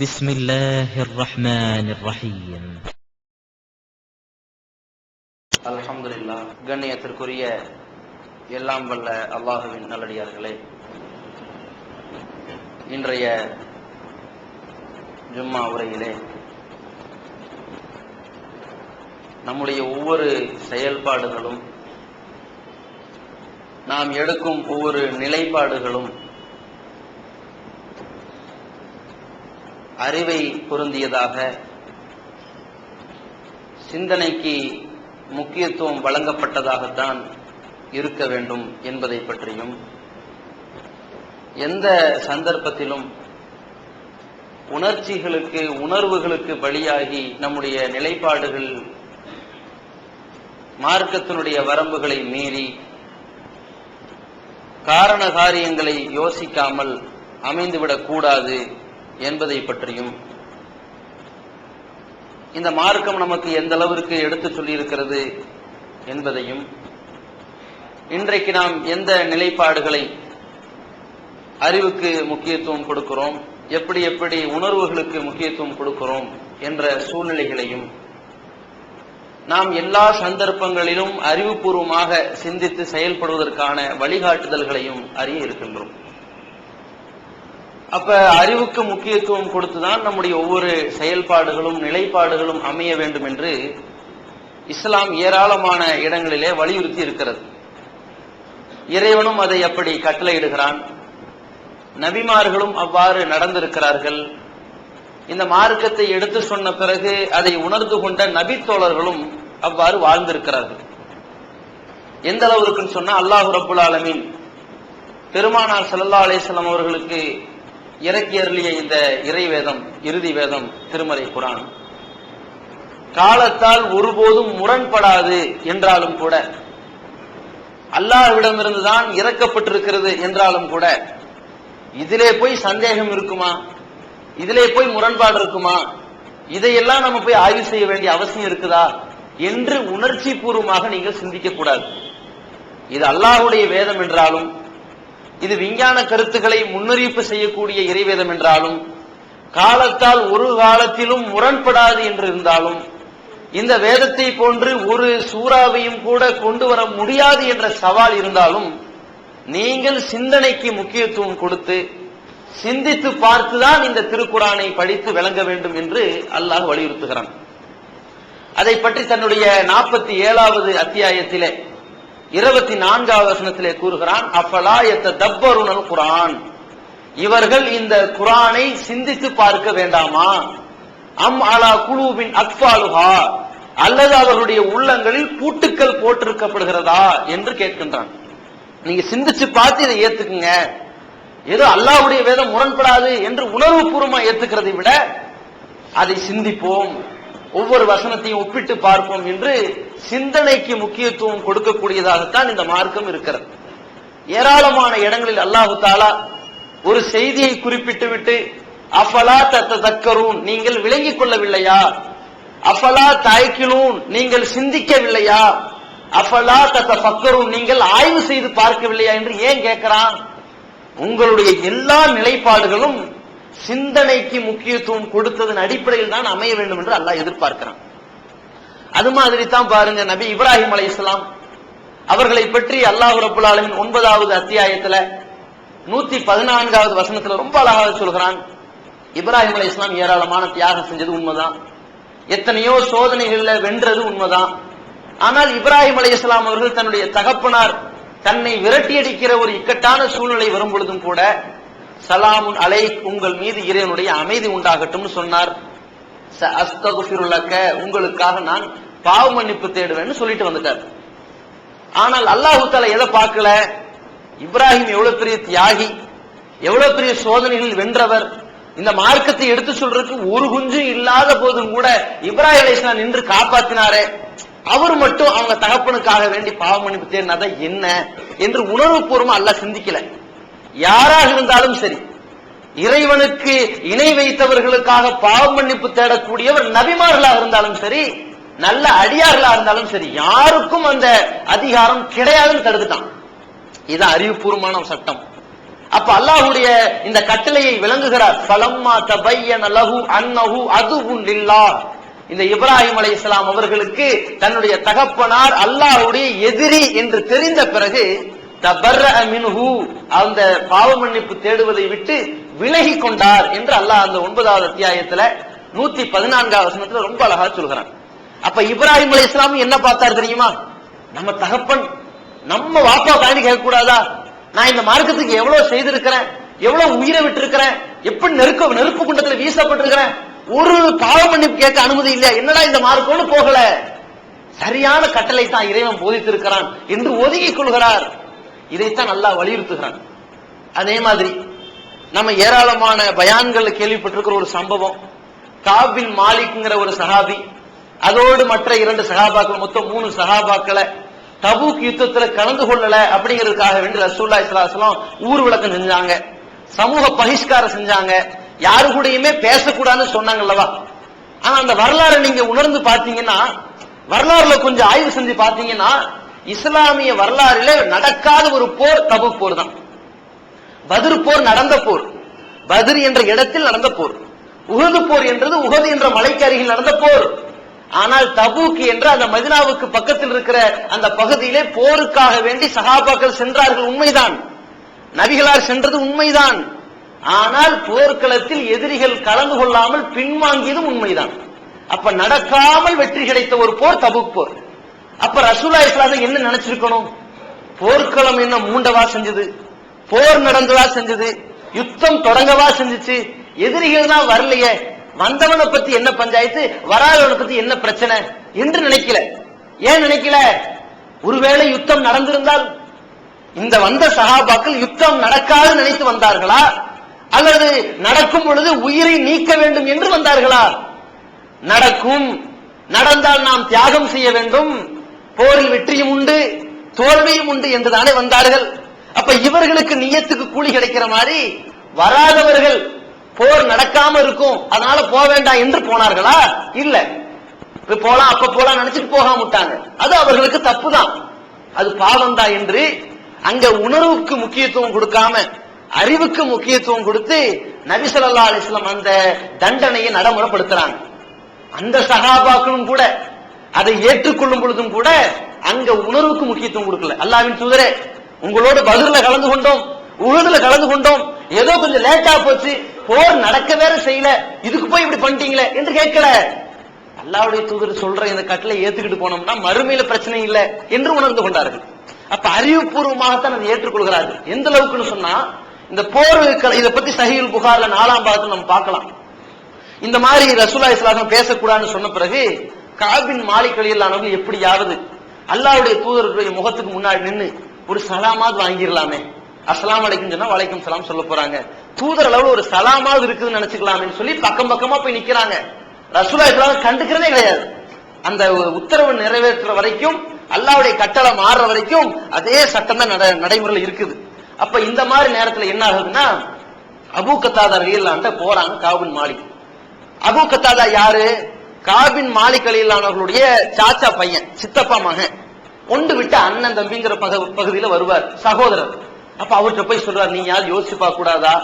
بسم الله الرحمن الرحيم. அல்ஹம்துலில்லாஹ். கண்ணியத்திற்குரிய எல்லாம் வல்ல அல்லாஹுவின் நல்லடியார்களே, இன்றைய ஜும்மா உரையிலே நம்முடைய ஒவ்வொரு செயல்பாடுகளும், நாம் எடுக்கும் ஒவ்வொரு நிலைப்பாடுகளும் அறிவை பொருந்தியதாக, சிந்தனைக்கு முக்கியத்துவம் வழங்கப்பட்டதாகத்தான் இருக்க வேண்டும் என்பதை பற்றியும், எந்த சந்தர்ப்பத்திலும் உணர்ச்சிகளுக்கு உணர்வுகளுக்கு பலியாகி நம்முடைய நிலைப்பாடுகள் மார்க்கத்தினுடைய வரம்புகளை மீறி காரண காரியங்களை யோசிக்காமல் அமைந்துவிடக் கூடாது என்பதை பற்றியும், இந்த மார்க்கம் நமக்கு எந்த அளவிற்கு எடுத்து சொல்லியிருக்கிறது என்பதையும், இன்றைக்கு நாம் எந்த நிலைப்பாடுகளை அறிவுக்கு முக்கியத்துவம் கொடுக்கிறோம், எப்படி எப்படி உணர்வுகளுக்கு முக்கியத்துவம் கொடுக்கிறோம் என்ற சூழ்நிலைகளையும், நாம் எல்லா சந்தர்ப்பங்களிலும் அறிவுபூர்வமாக சிந்தித்து செயல்படுவதற்கான வழிகாட்டுதல்களையும் அறிய இருக்கின்றோம். அப்ப அறிவுக்கு முக்கியத்துவம் கொடுத்துதான் நம்முடைய ஒவ்வொரு செயல்பாடுகளும் நிலைப்பாடுகளும் அமைய வேண்டும் என்று இஸ்லாம் ஏராளமான இடங்களிலே வலியுறுத்தி இருக்கிறது. இறைவனும் அதை அப்படி கட்டளையிடுகிறான், நபிமார்களும் அவ்வாறு நடந்திருக்கிறார்கள். இந்த மார்க்கத்தை எடுத்து சொன்ன பிறகு அதை உணர்ந்து கொண்ட நபித்தோழர்களும் அவ்வாறு வாழ்ந்திருக்கிறார்கள். எந்த அளவுக்குன்னு சொன்னா, அல்லாஹ் ரப்புல் ஆலமீன் பெருமானார் ஸல்லல்லாஹு அலைஹி வஸல்லம் அவர்களுக்கு இறக்கி அருளிய இந்த இறை வேதம், இறுதி வேதம் திருமறை குர்ஆன், காலத்தால் ஒருபோதும் முரண்படாது என்றாலும் கூட, அல்லாஹ்விடமிருந்துதான் இறக்கப்பட்டிருக்கிறது என்றாலும் கூட, இதிலே போய் சந்தேகம் இருக்குமா, இதிலே போய் முரண்பாடு இருக்குமா, இதையெல்லாம் நம்ம போய் ஆய்வு செய்ய வேண்டிய அவசியம் இருக்குதா என்று உணர்ச்சி பூர்வமாக நீங்கள் சிந்திக்க கூடாது. இது அல்லாஹ்வுடைய வேதம் என்றாலும், இது விஞ்ஞான கருத்துக்களை முன்னறிவிப்பு செய்யக்கூடிய இறைவேதம் என்றாலும், காலத்தால் ஒரு காலத்திலும் முரண்படாது என்று இருந்தாலும், இந்த வேதத்தை போன்று ஒரு சூறாவையும் கூட கொண்டு வர முடியாது என்ற சவால் இருந்தாலும், நீங்கள் சிந்தனைக்கு முக்கியத்துவம் கொடுத்து சிந்தித்து பார்த்துதான் இந்த திருக்குர்ஆனை படித்து விளங்க வேண்டும் என்று அல்லாஹ் வலியுறுத்துகிறான். அதை பற்றி தன்னுடைய 47வது அத்தியாயத்திலே 24வது வசனத்திலே கூறுகிறான், அஃபலா யததப்பருனல் குர்ஆன், இவர்கள் இந்த குர்ஆனை சிந்தித்து பார்க்க வேண்டாமா, அம் அலா குலூபின் அக்ஃபாலுஹா, அல்லது அவர்களுடைய உள்ளங்களில் பூட்டுக்கள் போட்டிருக்கப்படுகிறதா என்று கேட்கின்றான். நீங்க சிந்திச்சு பார்த்து இதை ஏத்துக்குங்க. ஏதோ அல்லாஹ்வுடைய வேதம் முரண்படாது என்று உணர்வு பூர்வமா ஏத்துக்கிறதை விட அதை சிந்திப்போம், ஒவ்வொரு வசனத்தையும் ஒப்பிட்டு பார்ப்போம் என்று சிந்தனைக்கு முக்கியத்துவம் கொடுக்கக்கூடியதாகத்தான் இந்த மார்க்கம் இருக்கிறது. ஏராளமான இடங்களில் அல்லாஹு தஆலா ஒரு செய்தியை குறிப்பிட்டு விட்டு, அஃபலா தத்ததக்கரூன், நீங்கள் விளங்கிக் கொள்ளவில்லையா, அஃபலா தஅக்கிலூன், நீங்கள் சிந்திக்கவில்லையா, அஃபலா தத்தஃபக்கரூன், நீங்கள் ஆய்வு செய்து பார்க்கவில்லையா என்று ஏன் கேட்கிறான்? உங்களுடைய எல்லா நிலைப்பாடுகளும் சிந்தனைக்கு முக்கியத்துவம் கொடுத்ததன் அடிப்படையில் தான் அமைய வேண்டும் என்று அல்லாஹ் எதிர்பார்க்கிறான். அது மாதிரி தான் பாருங்க, நபி இப்ராஹிம் அலைஹிஸ்ஸலாம் அவர்களை பற்றி அல்லாஹ் ரப்புல் ஆலமீன் 9வது அத்தியாயத்துல 114வது வசனத்துல ரொம்ப அழகாக சொல்கிறான். இப்ராஹிம் அலைஹிஸ்ஸலாம் ஏராளமான தியாகம் செஞ்சது உண்மைதான், எத்தனையோ சோதனைகள்ல வென்றது உண்மைதான். ஆனால் இப்ராஹிம் அலைஹிஸ்ஸலாம் அவர்கள் தன்னுடைய தகப்பனார் தன்னை விரட்டி அடிக்கிற ஒரு இக்கட்டான சூழ்நிலை வரும் பொழுதும் கூட, சலாமுன் அலைக், உங்கள் மீது இறைவனுடைய அமைதி உண்டாகட்டும் சொன்னார். அஸ்தக்ஃபிரு லக, உங்களுக்காக நான் பாவ மன்னிப்பு தேடுவேன்னு சொல்லிட்டு வந்துட்டார். ஆனால் அல்லாஹ் தஆலா எதை பார்க்கல, இப்ராஹிம் எவ்வளவு பெரிய தியாகி, எவ்வளவு பெரிய சோதனைகளில் வென்றவர், இந்த மார்க்கத்தை எடுத்து சொல்றதுக்கு ஒரு குஞ்சும் இல்லாத போதும் கூட இப்ராஹிம் அலைஹிஸ்ஸலாம் நின்று காப்பாத்தினாரே, அவர் மட்டும் அவங்க தகப்பனுக்காக வேண்டி பாவ மன்னிப்பு தேடினதா என்ன என்று உணர்வு பூர்வமா அல்லாஹ் சிந்திக்கல. யாராக இருந்தாலும் சரி, இறைவனுக்கு இணை வைத்தவர்களுக்காக பாவ மன்னிப்பு தேடக்கூடியவர் நபிமார்களாக இருந்தாலும் சரி, நல்ல அடியார்களாக இருந்தாலும் சரி, யாருக்கும் அந்த அதிகாரம் கிடையாதுன்னு தடுத்துட்டான். இது அறிவுபூர்வமான சட்டம். அப்ப அல்லாஹ்வுடைய இந்த கட்டளையை விளங்குகிறார். ஃபலம்மா தபய்யன லஹு அன்னஹு அதுவுன் லில்லாஹ். இந்த இப்ராஹிம் அலைஹிஸ்ஸலாம் அவர்களுக்கு தன்னுடைய தகப்பனார் அல்லாஹ்வுடைய எதிரி என்று தெரிந்த பிறகு தபர்ரஅ மின்ஹு, அந்த பாவ மன்னிப்பு தேடுவதை விட்டு விலகி கொண்டார் என்று அல்லாஹ் அந்த 9வது அத்தியாயத்துல 114வது வசனத்துல ரொம்ப அழகா சொல்கிறான். அப்ப இப்ராஹிம் அலைஹிஸ்ஸலாம் என்ன பார்த்தார் தெரியுமா? நம்ம தகப்பன் நம்ம வாப்பா காண்டி கேட்க கூடாதா? நான் இந்த மார்க்கத்துக்கு எவ்வளவு செய்திருக்கிறேன், எவ்வளவு உயிரை விட்டு இருக்கிறேன், எப்படி நெருப்பு குண்டத்துல வீசப்பட்டிருக்கிறேன், ஒரு பாவ மன்னிப்பு கேட்க அனுமதி இல்ல, என்னடா இந்த மார்க்கம்னு போகல, சரியான கட்டளை தான் இறைவன் போதித்திருக்கிறான் என்று ஒதுங்கிக் கொள்கிறார். இதைத்தான் அல்லாஹ் வலியுறுத்துகிறான். அதே மாதிரி நம்ம ஏராளமான பயான்கள் கேள்விப்பட்டிருக்கிற ஒரு சம்பவம், காப் பின் மாலிக்ங்கிற ஒரு சஹாபி அதோடு மற்ற 2 சஹாபாக்கள், மொத்தம் 3 சஹாபாக்களை தபூக் யுத்தத்துல கலந்து கொள்ளல அப்படிங்கிறதுக்காக வேண்டி ரசூலுல்லாஹி ஸல்லல்லாஹு அலைஹி வஸல்லம் ஊர் விளக்கம் செஞ்சாங்க, சமூக பகிஷ்காரம் செஞ்சாங்க, யாரு கூடயுமே பேசக்கூடாதுன்னு சொன்னாங்கல்லவா. ஆனா அந்த வரலாறு நீங்க உணர்ந்து பாத்தீங்கன்னா, வரலாறுல கொஞ்சம் ஆய்வு செஞ்சு பாத்தீங்கன்னா, இஸ்லாமிய வரலாறுல நடக்காத ஒரு போர் தபூக் போர் தான். பத்ர் போர் நடந்த போர், பத்ர் என்ற இடத்தில் நடந்த போர். உஹது போர் என்றது உஹது என்ற மலைக்கு அருகில் நடந்த போர். ஆனால் தபூக் என்ற அந்த மதீனாவுக்கு பக்கத்தில் இருக்கிற அந்த பகுதியிலே போருக்காக வேண்டி சஹாபாக்கள் சென்றார்கள், உண்மைதான். நபிகளார் சென்றது உண்மைதான். ஆனால் போர்க்களத்தில் எதிரிகள் கலந்து கொள்ளாமல் பின்வாங்கியதும் உண்மைதான். அப்ப நடக்காமல் வெற்றி கிடைத்த ஒரு போர் தபூக் போர். அப்ப ரசூலுல்லாஹி ஸல்லல்லாஹு அலைஹி வஸல்லம் என்ன நினைச்சிருக்கணும்? போர்க்களம் என்ன மூண்டவா செஞ்சது, போர் நடந்ததா செஞ்சது, யுத்தம் தொடங்கவா செஞ்சுச்சு, எதிரிகள் தான் வரலையே, வந்தவனை பத்தி என்ன பஞ்சாயத்து, வராதவனை பத்தி என்ன பிரச்சனை என்று நினைக்கல. ஏன் நினைக்கல? ஒருவேளை யுத்தம் நடந்திருந்தால் இந்த வந்த சஹாபாக்கள் யுத்தம் நடக்காது நினைத்து வந்தார்களா, அல்லது நடக்கும் பொழுது உயிரை நீக்க வேண்டும் என்று வந்தார்களா? நடக்கும், நடந்தால் நாம் தியாகம் செய்ய வேண்டும், போரில் வெற்றியும் உண்டு தோல்வியும் உண்டு என்றுதானே வந்தார்கள். அப்ப இவர்களுக்கு நியத்துக்கு கூலி கிடைக்கிற மாதிரி வராதவர்கள் போர் நடக்காம இருக்கும் அதனால போக வேண்டாம் என்று போனார்களா? இல்ல, போலாம் அப்ப போலாம் நினைச்சிட்டு போகாம விட்டாங்க. அது அவர்களுக்கு தப்பு தான், அது பாவம் தான் என்று அங்க உணர்வுக்கு முக்கியத்துவம் கொடுக்காம அறிவுக்கு முக்கியத்துவம் கொடுத்து நபி ஸல்லல்லாஹு அலைஹி வஸல்லம் அந்த தண்டனையை நடைமுறைப்படுத்துறாங்க. அந்த சஹாபாக்களும் கூட அதை ஏற்றுக்கொள்ளும் பொழுதும் கூட அங்க உணர்வுக்கு முக்கியத்துவம் கொடுக்கல. அல்லாஹ்வின் தூதரே, உங்களோடு பத்ர்ல கலந்து கொண்டோம், உஹதுல கலந்து கொண்டோம், ஏதோ கொஞ்சம் லேட்டா போச்சு, போர் நடக்க வேற செய்யல, இதுக்கு போய் இப்படி பண்ணிட்டீங்களே என்று கேட்கல. அல்லாஹ்வுடைய தூதர் சொல்ற இந்த கட்டளை ஏத்துக்கிட்டு போனோம்னா மறுமையில பிரச்சனை இல்லை என்று உணர்ந்து கொண்டார்கள். அப்ப அறிவுபூர்வமாகத்தான் அதை ஏற்றுக்கொள்கிறார்கள். எந்த அளவுக்குன்னு சொன்னா, இந்த போர் இதை பத்தி சஹீஹுல் புகார்ல 4ஆம் பாகத்துல நம்ம பார்க்கலாம். இந்த மாதிரி ரசூலுல்லாஹி ஸல்லல்லாஹு அலைஹி வஸல்லம் பேசக்கூடாதுன்னு சொன்ன பிறகு காப் பின் மாலிக் ரலியல்லாஹு எப்படியாவது அல்லாஹ்வுடைய தூதருடைய முகத்துக்கு முன்னாடி நின்னு ஒரு சலாமாவது வாங்கிடலாமே, அஸ்ஸலாமு அலைக்கும் சொன்னா வலைக்கும் சலாம் சொல்ல போறாங்க, தூதர் அளவுல ஒரு சலாமாவது இருக்குதுன்னு நினைச்சுக்கலாம்னு சொல்லி பக்கம் பக்கமா போய் நிக்கிறாங்க. ரசூலுல்லாஹி ஸல்லல்லாஹு அலைஹி வஸல்லம் கண்டுக்கிறதே கிடையாது. அந்த உத்தரவு நிறைவேற்ற வரைக்கும், அல்லாஹ்வுடைய கட்டளை மாறுற வரைக்கும் அதே சட்டம் தான் நடைமுறையில் இருக்குது. அப்ப இந்த மாதிரி நேரத்துல என்ன ஆகுதுன்னா, அபூ கத்தாதா ரலியல்லாஹு அன்ஹு போறாங்க காப் பின் மாலிக். அபூ கத்தாதா யாரு? காப் பின் மாலிக் ரலியல்லாஹு அன்ஹுடைய சாச்சா பையன், சித்தப்பா மகன், ஒன்று விட்டு அண்ணன் தம்பிங்கிற பகுதியில வருவார், சகோதரர். அப்ப அவர்கிட்ட போய் சொல்றாரு, நீ யார் யோசிச்சு பார்க்க கூடாதா,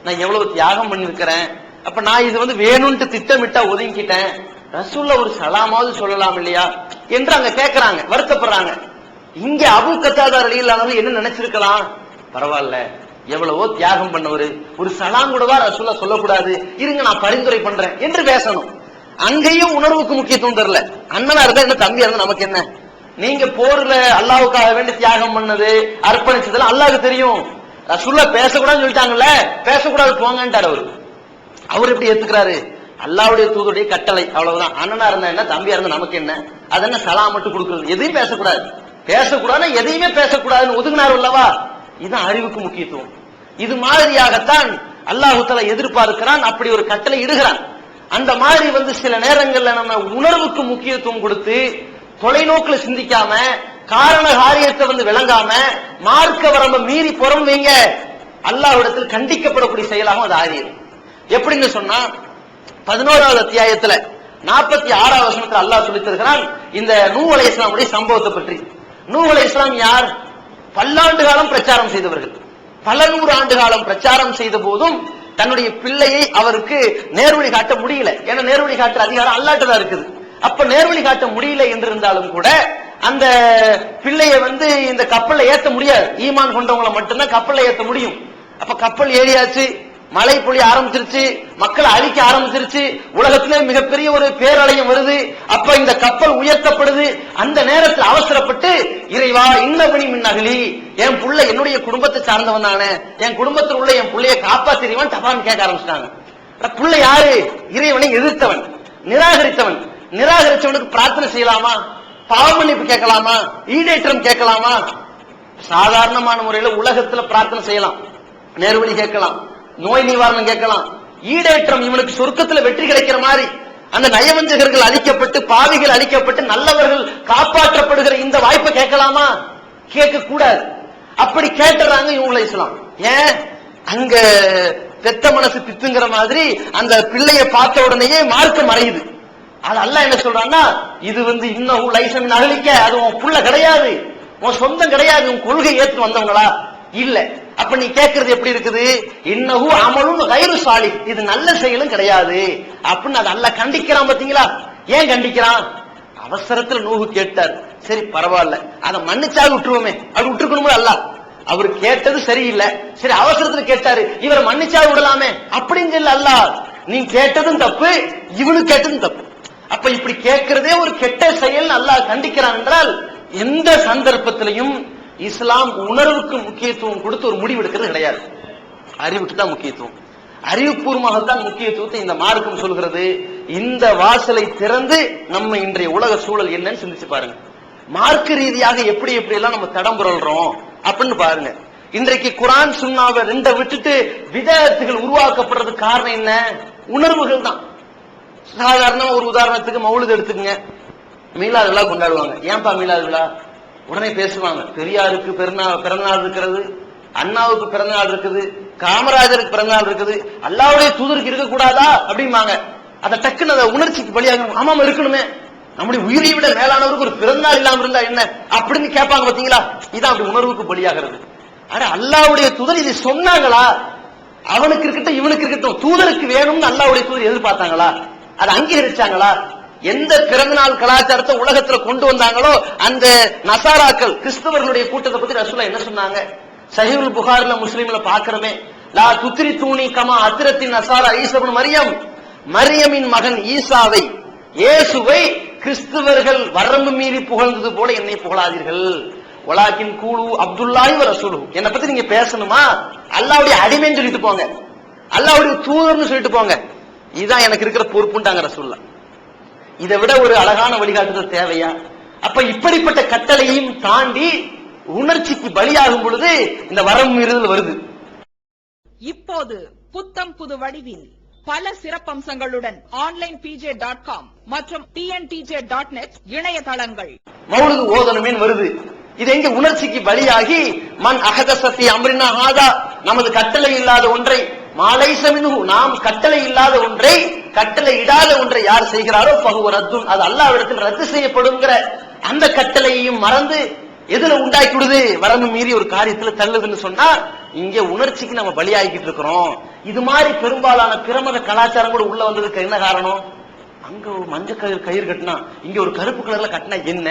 நான் எவ்வளவு தியாகம் பண்ணிருக்கிறேன், அப்ப நான் இது வேணும்ட்டு திட்டமிட்டா ஒதுங்கிட்டேன், ரசூலுல்லாஹ் ஒரு சலாமாவது சொல்லலாம் இல்லையா என்று அங்க கேட்கறாங்க, வருத்தப்படுறாங்க. இங்க அபூ கத்தாதா ரலியல்லாஹு அன்ஹு என்ன நினைச்சிருக்கலாம், பரவாயில்ல எவ்வளவோ தியாகம் பண்ணவரு, ஒரு சலாம் கூடவா ரசூலுல்லாஹ் சொல்லக்கூடாது, இருங்க நான் பரிந்துரை பண்றேன் என்று பேசணும். அங்கேயும் உணர்வுக்கு முக்கியத்துவம் தரல. அண்ணனா இருந்தா என்ன, தம்பியா இருந்தா நமக்கு என்ன, நீங்க போர்ல அல்லாஹ்வுக்காக வேண்டி தியாகம் பண்ணது அர்ப்பணிச்சதெல்லாம் அல்லாஹ்வுக்கு தெரியும், ரசூலுல்லாஹ் பேசக்கூடாதுன்னு சொல்லிட்டாங்கல்ல, பேசக்கூடாது போங்கன்றார் அவரு. அவர் எப்படி ஏத்துக்கிறாரு? அல்லாஹ்வுடைய தூதருடைய கட்டளை, அவ்வளவுதான். அண்ணனா இருந்தா என்ன, தம்பியா இருந்தா நமக்கு என்ன, அது என்ன சலாம் மட்டும் கொடுக்குறது, எதையும் பேசக்கூடாது, பேசக்கூடாது எதையுமே பேசக்கூடாதுன்னு ஒதுங்கினார் அல்லவா. இதுதான் அறிவுக்கு முக்கியத்துவம். இது மாதிரியாகத்தான் அல்லாஹ் தஆலா எதிர்பார்க்கிறான், அப்படி ஒரு கட்டளை இடுகிறான். அந்த மாதிரி சில நேரங்கள்ல நம்ம உணர்வுக்கு முக்கியத்துவம் கொடுத்து தொலைநோக்குல சிந்திக்காம காரண காரியத்தை விளங்காம மார்க்க வரம்ப மீறி புறம் வைங்க, அல்லாஹ்விடத்தில் கண்டிக்கப்படக்கூடிய செயலாகவும் அது ஆகியது. எப்படின்னு சொன்னா, 11வது அத்தியாயத்துல 46வது வசனத்துல அல்லாஹ் சொல்லித் தருகிறான் இந்த நூஹ் அலைஹிஸ்ஸலாமுடைய சம்பவத்தை பற்றி. நூஹ் அலைஹிஸ்ஸலாம் யார்? பல்லாண்டு காலம் பிரச்சாரம் செய்தவர்கள், பல 100 ஆண்டு காலம் பிரச்சாரம் செய்த போதும் தன்னுடைய பிள்ளையை அவருக்கு நேர்வழி காட்ட முடியல. ஏன்னா நேர்வழி காட்டுற அதிகாரம் அல்லாஹ்ட்ட தான் இருக்குது. அப்ப நேர்வழி காட்ட முடியல என்று இருந்தாலும் கூட அந்த பிள்ளைய இந்த கப்பல்ல ஏத்த முடியாது. ஈமான் கொண்டவங்களை மட்டும்தான் கப்பல்ல ஏத்த முடியும். அப்ப கப்பல் ஏறியாச்சு, மழை பொழிய ஆரம்பிச்சிருச்சு, மக்களை அழிக்க ஆரம்பிச்சிருச்சு, உலகத்திலே மிகப்பெரிய ஒரு பேரலையும் வருது. அப்ப இந்த கப்பல் உயர்த்தப்படுது. அந்த நேரத்தில் அவசரப்பட்டு இறைவா இன்னபனி மின் அகலி, என் புள்ள என்னுடைய குடும்பத்தை சார்ந்தவன் தானே, என் குடும்பத்தில் உள்ள என் பிள்ளைய காப்பாத்திரிவான் தப்பான்னு கேட்க ஆரம்பிச்சிட்டாங்க. புள்ள யாரு? இறைவனை எதிர்த்தவன், நிராகரித்தவன். நிராகரிச்சவனுக்கு பிரார்த்தனை செய்யலாமா? பாவ மன்னிப்பு கேட்கலாமா? ஈடேற்றம் கேட்கலாமா? சாதாரணமான முறையில உலகத்துல பிரார்த்தனை செய்யலாம், நேர்வழி கேட்கலாம், நோய் நிவாரணம் கேட்கலாம். ஈடேற்றம் இவனுக்கு சொர்க்கத்துல வெற்றி கிடைக்கிற மாதிரி அந்த நயவஞ்சகர்கள் அழிக்கப்பட்டு பாவிகள் அழிக்கப்பட்டு நல்லவர்கள் காப்பாற்றப்படுகிற இந்த வாய்ப்பை கேட்கலாமா? கேட்க கூடாது. அப்படி கேட்டுறாங்க இவங்களை இஸ்லாம். ஏன்? அங்க பெத்த மனசு பித்துங்கிற மாதிரி அந்த பிள்ளைய பார்த்த உடனேயே மார்க்கம் மறையுது. அது அல்லாஹ் என்ன சொல்றான்னா, இது இன்னும் லைசன் அகலிக்க, அது உன் புள்ள கிடையாது, உன் சொந்தம் கிடையாது, உன் கொள்கை ஏற்று வந்தவங்களா இல்ல. அப்ப நீ கேட்கறது எப்படி இருக்குது? இன்னஹு அமலுன் கைரு சாலிஹ், இது நல்ல செயலும் கிடையாது அப்படின்னு அது அல்லாஹ் கண்டிக்கிறான். பாத்தீங்களா? ஏன் கண்டிக்கிறான்? அவசரத்துல நூஹு கேட்டார், சரி பரவாயில்ல, அதை மன்னிச்சாக விட்டுருவோமே, அப்படி விட்டுருக்கணுமோ? அல்லாஹ் அவர் கேட்டது சரியில்லை, சரி அவசரத்துல கேட்டாரு, இவரை மன்னிச்சாக விடலாமே அப்படின்னு சொல்லி அல்லாஹ் நீ கேட்டதும் தப்பு, இவனு கேட்டதும் தப்பு. அப்ப இப்படி கேட்கிறதே ஒரு கெட்ட செயல் அல்லாஹ் கண்டிக்கிறான் என்றால், எந்த சந்தர்ப்பத்திலையும் இஸ்லாம் உணர்வுக்கு முக்கியத்துவம் கொடுத்து ஒரு முடிவு எடுக்கிறது கிடையாது. அறிவுக்கு தான் முக்கியத்துவம், அறிவுபூர்வமாகத்தான் முக்கியத்துவத்தை இந்த மார்க்கம் சொல்கிறது. இந்த வாசலை திறந்து நம்ம இன்றைய உலக சூழல் என்னன்னு சிந்திச்சு பாருங்க. மார்க்க ரீதியாக எப்படி எப்படி எல்லாம் நம்ம தடம் புரள்றோம் அப்படின்னு பாருங்க. இன்றைக்கு குர்ஆன் சுன்னாவை ரெண்ட விட்டுட்டு விதத்துகள் உருவாக்கப்படுறதுக்கு காரணம் என்ன? உணர்வுகள் தான். சாதாரண ஒரு உதாரணத்துக்கு மௌலித் எடுத்துக்கங்க. மீலாது விழா கொண்டாடுவாங்க. ஏன்பா மீலாது விழா? உடனே பேசுவாங்க, பெரியாருக்கு பிறந்தநாள் இருக்கிறது, அண்ணாவுக்கு பிறந்தநாள் இருக்குது, காமராஜருக்கு பிறந்தநாள் இருக்குது, அல்லாஹ்வுடைய தூதருக்கு இருக்க கூடாதா அப்படிம்பாங்க. அதை டக்குன்னு அதை உணர்ச்சிக்கு பலியாக, ஆமாம இருக்கணுமே, நம்முடைய உயிரை விட மேலானவருக்கு ஒரு பிறந்தநாள் இல்லாம இருந்தா என்ன அப்படின்னு கேட்பாங்க. பாத்தீங்களா? இதான் அப்படி உணர்வுக்கு பலியாகிறது. ஆனா அல்லாஹ்வுடைய தூதர் இதை சொன்னாங்களா? அவனுக்கு இருக்கட்டும் இவனுக்கு இருக்கட்டும், தூதருக்கு வேணும்னு அல்லாஹ்வுடைய தூதர் எதிர்பார்த்தாங்களா? அதை அங்கீகரிச்சாங்களா? எந்த பிறந்தநாள் கலாச்சாரத்தை உலகத்துல கொண்டு வந்தாங்களோ அந்த நசாராக்கள் கிறிஸ்தவர்களுடைய கூட்டத்தை பத்தி ரசூலுல்லாஹ் என்ன சொன்னாங்க? சஹீஹுல் புகாரில முஸ்லிம்ல பாக்குறமே, லா துத்ரி தூணி கமா அத்திரத்தின் நசாரா ஈசா இப்னு மரியம், மரியமின் மகன் ஈசாவை, இயேசுவை கிறிஸ்தவர்கள் வரம்பு மீறி புகழ்ந்தது போல என்னை புகழாதீர்கள். வலாக்கின் கூலு அப்துல்லாஹி வ ரசூலுஹு, என்னை பத்தி நீங்க பேசணுமா அல்லாஹ்வுடைய அடிமைன்னு சொல்லிட்டு போங்க, அல்லாஹ்வுடைய தூதர்னு சொல்லிட்டு போங்க. இதுதான் எனக்கு இருக்கிற பொறுப்புண்டாங்க ரசூலுல்லாஹ். இதை விட ஒரு அழகான வழிகாட்டுதல் தேவையா? அப்ப இப்படிப்பட்ட கட்டளையும் தாண்டி உணர்ச்சிக்கு பலியாகும் பொழுது இந்த வரம்பு மீறுதல் வருது. இப்போது புத்தம் புது வடிவில் பல சிறப்பம்சங்களுடன் onlinepj.com மற்றும் tntj.net இணையதளங்கள் மௌலிது ஓதணுமேன்னு வருது. இது எங்க உணர்ச்சிக்கு பலியாகி மன் அஹதஸஃபி அம்ரினா ஹாதா, நமது கட்டளை இல்லாத ஒன்றை, மாலைஸ மின்ஹு, நாம் கட்டளை இல்லாத ஒன்றை, கட்டளை இடாத ஒன்றை யார் செய்கிறாரோ ஃபஹுவ ரத்துன், அது அல்லாஹ்விடத்தில் ரத்து செய்யப்படுங்கிற அந்த கட்டளையையும் மறந்து எதுல உண்டாக்கி விடுது? வரம்பு மீறி ஒரு காரியத்துல தள்ளுதுன்னு சொன்னா இங்க உணர்ச்சிக்கு நம்ம பலியாகிட்டு இருக்கிறோம். இது மாதிரி பெரும்பாலான பிரமத கலாச்சாரம் கூட உள்ள வந்ததுக்கு என்ன காரணம்? அங்க ஒரு மஞ்சள் கயிறு கட்டினா, இங்க ஒரு கருப்பு கலர்ல கட்டினா என்ன?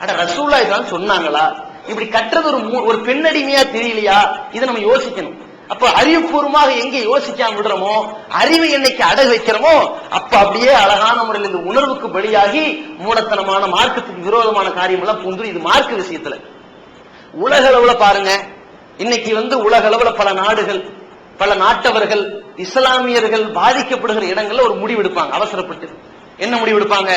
அட ரசூலுல்லாஹ் இதெல்லாம் சொன்னாங்களா? இப்படி கட்டுறது ஒரு பெண்ணடிமையா தெரியலையா? இதை நம்ம யோசிக்கணும். அப்ப அறிவுபூர்வமாக எங்க யோசிக்காம விடுறோமோ, அறிவு என்னைக்கு அடகு வைக்கிறோமோ, அப்ப அப்படியே அழகான முறையில் இந்த உணர்வுக்கு பலியாகி மூடத்தனமான மார்க்கத்துக்கு விரோதமான காரியம் எல்லாம் பூந்து. இது மார்க்க விஷயத்துல உலக அளவுல பாருங்க, இன்னைக்கு உலக அளவுல பல நாடுகள், பல நாட்டவர்கள், இஸ்லாமியர்கள் பாதிக்கப்படுகிற இடங்கள்ல ஒரு முடிவு எடுப்பாங்க அவசரப்பட்டு. என்ன முடிவு எடுப்பாங்க?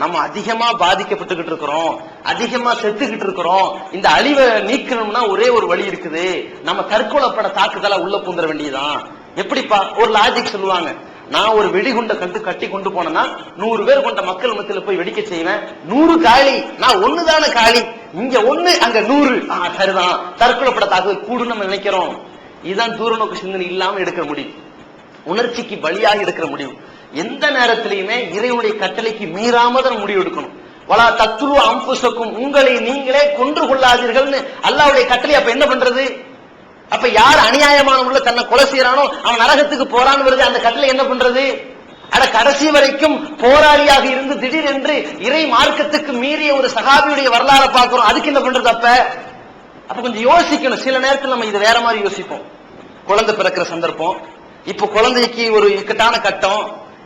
நம்ம அதிகமா பாதிக்கப்பட்டுகிட்டு இருக்கிறோம், அதிகமா செத்துக்கிட்டு இருக்கிறோம், இந்த அழிவை நீக்கணும்னா ஒரே ஒரு வழி இருக்குது, நம்ம தற்கொலைப்பட தாக்குதலா உள்ள பூந்துட வேண்டியதான். எப்படிப்பா? ஒரு லாஜிக் சொல்லுவாங்க, நான் ஒரு வெடிகுண்டை கட்டி கொண்டு போனேன்னா 100 பேர் கொண்ட மக்கள் மத்தியில போய் வெடிக்க செய்வேன், 100 காலி, நான் ஒண்ணுதான காலி, இங்க 1 அங்க 100, சரிதான், தற்கொலைப்பட தாக்குதல் கூடுன்னு நம்ம நினைக்கிறோம். இதுதான் தூர நோக்கு சிந்தனை இல்லாம எடுக்கிற முடிவு, உணர்ச்சிக்கு பலியாக எடுக்கிற முடிவு. எந்த நேரத்திலையுமே இறைவனுடைய கட்டளைக்கு மீறாமதான் முடிவு எடுக்கணும். வலா தக்துலு அன்ஃபுஸக்கும், உங்களை நீங்களே கொன்று கொள்ளாதீர்கள்னு அல்லாஹ்வுடைய கட்டளை. அப்ப என்ன பண்றது? அப்ப யார் அநியாயமானவங்கள தன்னை கொலை செய்யறானோ அவன் நரகத்துக்கு போறான்னு வருது. அந்த கட்டளை என்ன பண்றது? அட கடைசி வரைக்கும் போராளியாக இருந்து திடீரென்று இறை மார்க்கத்துக்கு மீறிய ஒரு சஹாபியுடைய வரலாறு பார்க்கிறோம். அதுக்கு என்ன பண்றது? அப்ப கொஞ்சம் யோசிக்கணும். சில நேரத்தில் நம்ம இது வேற மாதிரி யோசிப்போம். குழந்தை பிறக்கிற சந்தர்ப்பம், இப்ப குழந்தைக்கு ஒரு இக்கட்டான கட்டம்,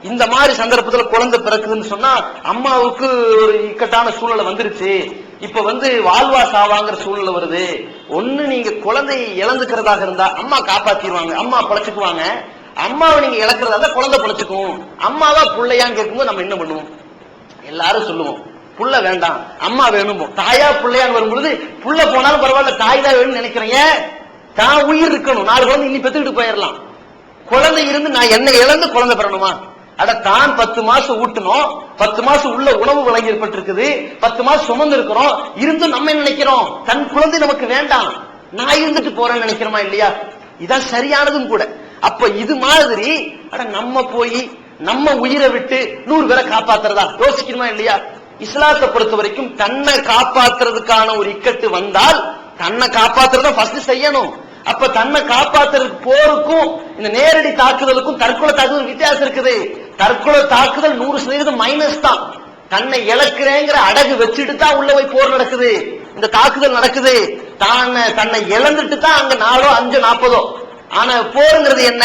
இந்த மாதிரி சந்தர்ப்பத்தில் குழந்தை பிறக்குதுன்னு சொன்னா அம்மாவுக்கு ஒரு இக்கட்டான சூழ்நிலை வந்துருச்சு. இப்ப வாழ்வா சாவாங்கிற சூழ்நிலை வருது. ஒண்ணு நீங்க குழந்தையை இழந்துக்கிறதாக இருந்தா அம்மா காப்பாத்திடுவாங்க, அம்மா பழச்சுக்குவாங்க. அம்மாவை நீங்க இழக்கிறதா இருந்தா குழந்தை பழச்சுக்கும். அம்மாவா புள்ளையான்னு கேட்கும்போது நம்ம என்ன பண்ணுவோம்? எல்லாரும் சொல்லுவோம் புள்ள வேண்டாம் அம்மா வேணும். தாயா புள்ளையான்னு வரும்பொழுது புள்ள போனாலும் பரவாயில்ல தாய் தான் வேணும்னு நினைக்கிறீங்க. தான் உயிர் இருக்கணும். 4 குழந்தை இன்னி பெத்துக்கிட்டு போயிடலாம். குழந்தை இருந்து நான் என்ன இழந்து குழந்தை பெறணுமா? அட தான் 10 மாசம் ஊட்டணும், 10 மாசம் உள்ள உணவு வழங்கி ஏற்பட்டிருக்குது, 10 மாசம் சுமந்து இருக்கிறோம். இருந்தும் நம்ம என்ன நினைக்கிறோம்? தன் குழந்தை நமக்கு வேண்டாம், நான் இருந்துட்டு போறேன்னு நினைக்கிறோமா இல்லையா? இதான் சரியானதும் கூட. அப்ப இது மாதிரி நம்ம போய் நம்ம உயிரை விட்டு 100 பேரை காப்பாத்துறதா யோசிக்கணுமா இல்லையா? இஸ்லாத்தை பொறுத்த வரைக்கும் தன்னை காப்பாத்துறதுக்கான ஒரு இக்கட்டு வந்தால் தன்னை காப்பாத்துறத ஃபர்ஸ்ட் செய்யணும். அப்ப தன்னை காப்பாத்துறதுக்கு போருக்கும் இந்த நேரடி தாக்குதலுக்கும் தற்கொலை தாக்குதல் வித்தியாசம் இருக்குது. தற்கொலை தாக்குதல் 100% மைனஸ் தான். தன்னை இழக்கிறேங்கிற அடகு வச்சுட்டு தான் உள்ள போய் போர் நடக்குது, இந்த தாக்குதல் நடக்குது. தன்னை இழந்துட்டு தான் அங்க 4, 5, 40. ஆனா போருங்கிறது என்ன?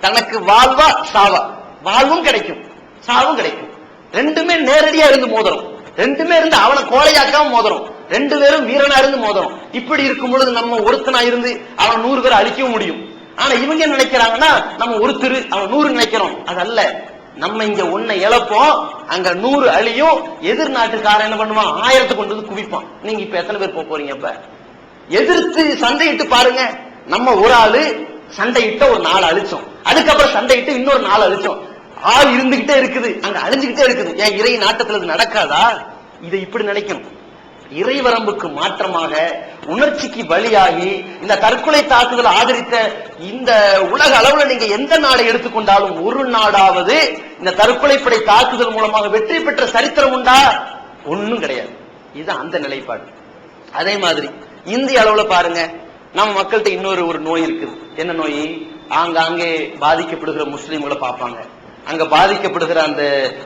தனக்கு வாழ்வா சாவா, வாழ்வும் கிடைக்கும் சாவும் கிடைக்கும். ரெண்டுமே நேரடியா இருந்து மோதிரம், ரெண்டுமே இருந்து அவனை கோழையாக்காம மோதிரம், 2 பேரும் வீரனா இருந்து மோதிரம். இப்படி இருக்கும் பொழுது நம்ம ஒருத்தனா இருந்து அவன் 100 பேரை அழிக்கவும் முடியும். ஆனா இவங்க என்ன நினைக்கிறாங்கன்னா நம்ம ஒருத்தர் அவன் 100 நினைக்கிறோம். அதல்ல, நம்ம இங்க 1 இழப்போம், அங்க 100 அழியும். எதிர் நாட்டுக்காரன் என்ன பண்ணுவான்? 1000 கொண்டு வந்து குவிப்பான். நீங்க இப்ப எத்தனை பேர் போறீங்க? இப்ப எதிர்த்து சண்டையிட்டு பாருங்க. நம்ம ஒரு ஆளு சண்டையிட்ட ஒரு 4 அழிச்சோம், அதுக்கப்புறம் சண்டையிட்டு இன்னொரு 4 அழிச்சோம். ஆள் இருந்துகிட்டே இருக்குது, அங்க அழிஞ்சுகிட்டே இருக்குது. ஏன் இறை நாட்டத்துல இது நடக்காதா? இதை இப்படி நினைக்கணும். இறை வரம்புக்கு மாற்றமாக உணர்ச்சிக்கு பலியாகி இந்த தற்கொலை தாக்குதல் ஆதரித்த இந்த உலக அளவுல நீங்க எந்த நாடை எடுத்துக்கொண்டாலும் ஒரு நாடாவது இந்த தற்கொலைப்படை தாக்குதல் மூலமாக வெற்றி பெற்ற சரித்திரம் உண்டா? ஒண்ணும் கிடையாது. இது அந்த நிலைப்பாடு. அதே மாதிரி இந்திய அளவுல பாருங்க, நம்ம மக்கள்கிட்ட இன்னொரு ஒரு நோய் இருக்குது. என்ன நோய்? ஆங்காங்கே பாதிக்கப்படுகிற முஸ்லீம்களை பார்ப்பாங்க. அங்க பாதிக்கப்படுகிற அந்த